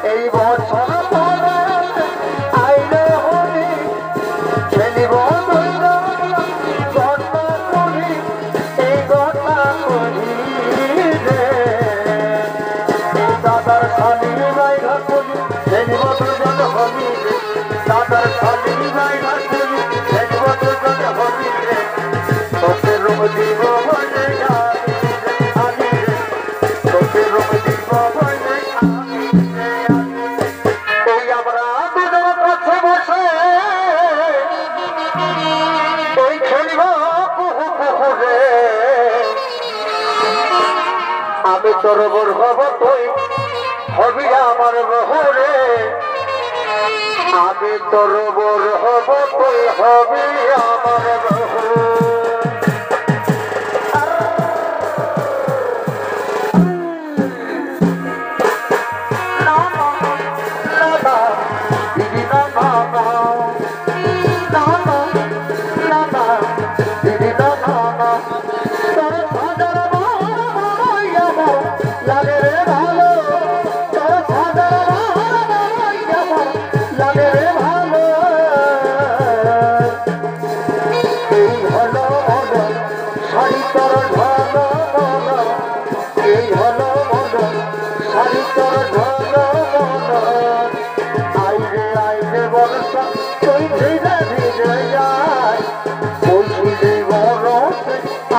এই বছর পরে আইলে হলি খেলিব গড়া করি এই গড়া করি রে দাদার শালি বাইরা করি খেলিব দুজন হলি রে দাদার শালি বাইরা করি খেলিব দুজন হলি রে তোকে রূপ দিব বলে আমি রে তোকে রূপ দিব বলে আমি তোর বোর হব তুই হবি আমার বহুরে আমি তোর বোর হব তুই হবি আমার বহু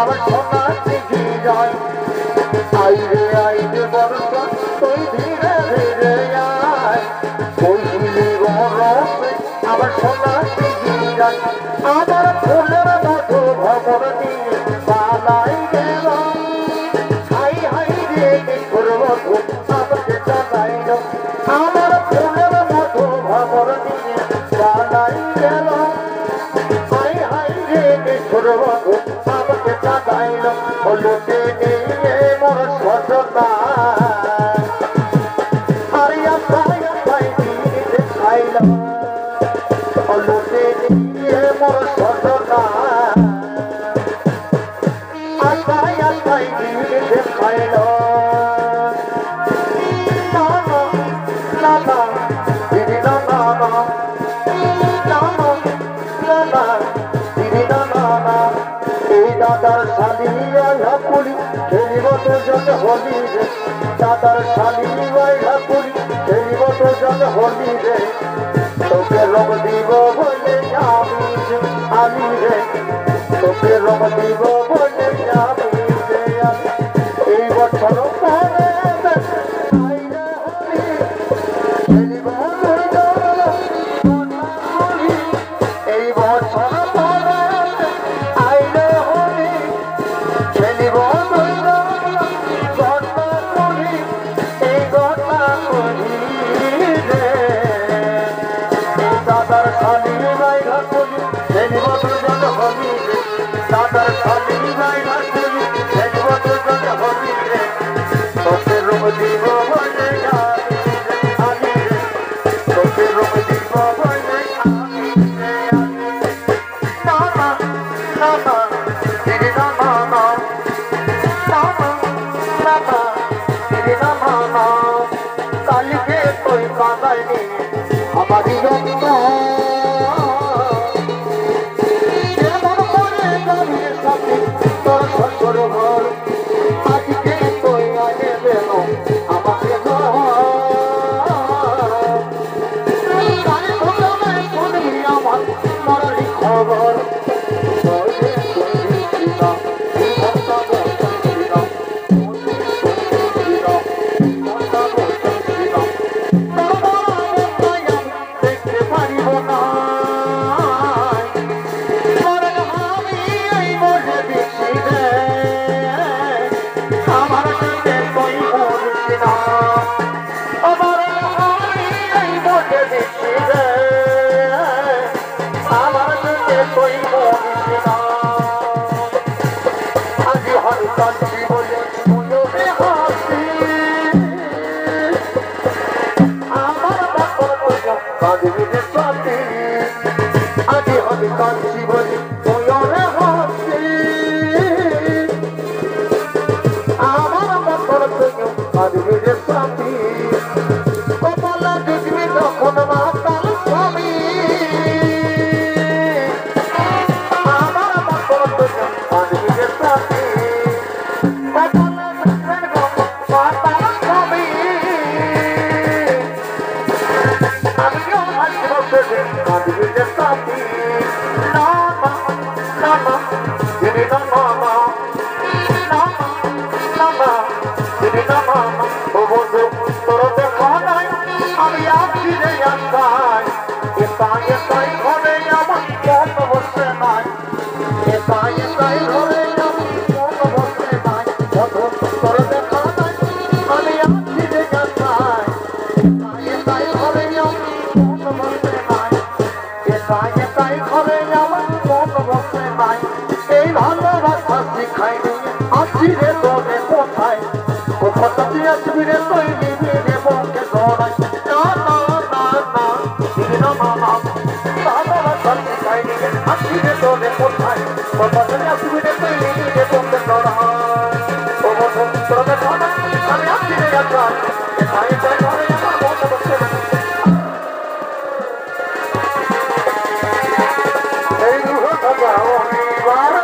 আবার সোনা শিখি যায় আইরে আইরে বর্ষা তুই ধীরে ধীরে আয় বইলি বরফে আবার সোনা শিখি যায় আমার ফুলের মতো ভবর নিয়ে পালাই গেল হাই হাই রে কি করবো আমাকে জানাইল আমার ফুলের মতো ভবর নিয়ে পালাই গেল হাই হাই রে কি করবো আমাকে জানাইল হলুদে নিয়ে মোর সজনা আরিয়া পাই দিয়ে দেখাইল হলুদে নিয়ে মোর সজনা আশাই দিয়ে দেখাইল নানা দিদি নানা দাদার শালিয়া পুলি খেলিব দুজন হলি রে দাদার শালিয়া পুলি খেলিব দুজন হলি রে তোকে রং দিব বলে আমি রে তোকে রং দিব বলে আমি রে এই বছর পরে আইলে হলি খেলিব এই বছর পরে আইলে হলি খেলিব গড়া করি এই গড়া করি রে দাদার শালি বাইরা করি খেলিব দুজন হলি রে দাদার শালি বাইরা করি খেলিব দুজন হলি রে তোকে রূপ দিব বলে আমি রে তোকে রূপ দিব বলে আমি রে নানা নানা দিদি নানা কালকে তুই কাঁদাইনি আমারই জন্য এমন করে গাড়ির সাথে তোর সর ঘর আজকে তুই আনে দেন আমাকে শুনবি আমার মরারি খবর আমার সেদিন কাঁদবি যে সাথী না না না না দিদি না না না না না না দিদি না না না ও বন্ধু তোর দেখা নাই আমি আছি রে আশায় এটাই ঘরে আমার মন বসে নাই এটাই ঘরে আমার মন বসে নাই বন্ধু তোর দেখা নাই আমি আছি রে আশায় এটাই ঘরে আমার মন বসে নাই এটাই ঘরে আমার মন বসে নাই এই ভালোবাসা শিখাইনি আছি রে তোরে কোথায় কোথায় আসবি রে তুই নিবি রে বকে ধরাই না না না না দিদি না না না ভালোবাসা শিখাইনি আছি রে তোরে কোথায় কোথায় আসবি রে তুই নিবি রে বকে ধরাই ও বন্ধু তোরে ধরাই আমি আছি রে আকাশ এটাই ঘরে আমার মন বসে নাই এই দুঃখ যাও নিবার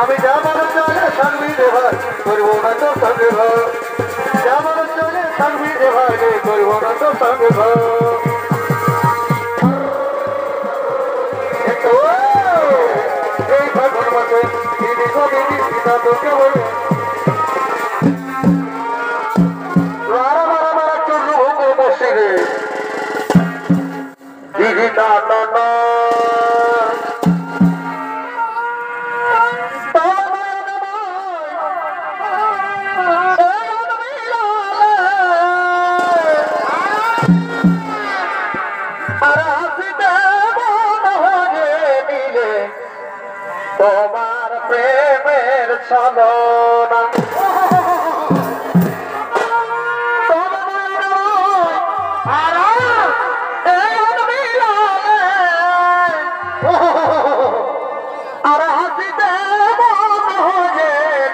আমি যাবার চলে থাকবি রে ভাই করবো না তো সঙ্গে ভাই যাবার চলে থাকবি রে ভাই রে করবো না তো সঙ্গে ভাই এই ফাগুন মাসে দিদি গো দিদি সীতা তোকে বলে বারা বারা বারা চুরু হোক বসে রে দিদি না না না তোমার প্রেমের ছলনা আর হাসিতে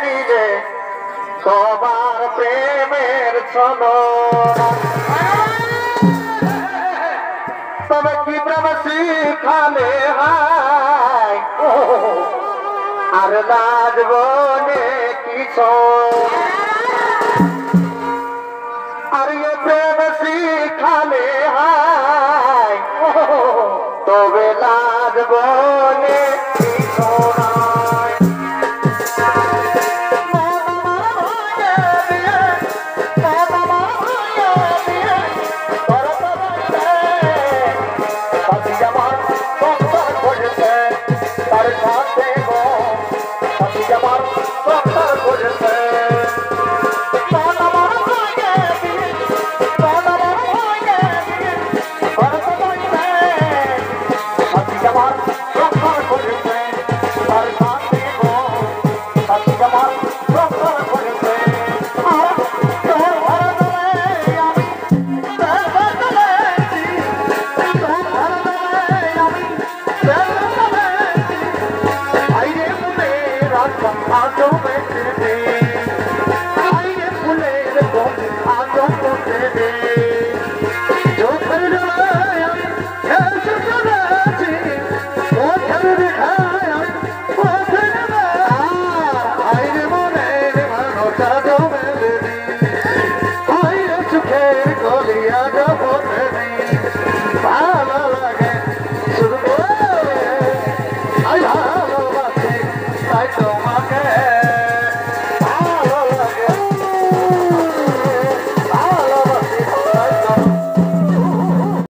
নিজে তোমার প্রেমের ছলনা তবে কি প্রেম শিখালে হায় আর লাজব কিছু আর প্রেম শিখালে হায় তবে লাজব কিছু সুখের গলিয়া জগতে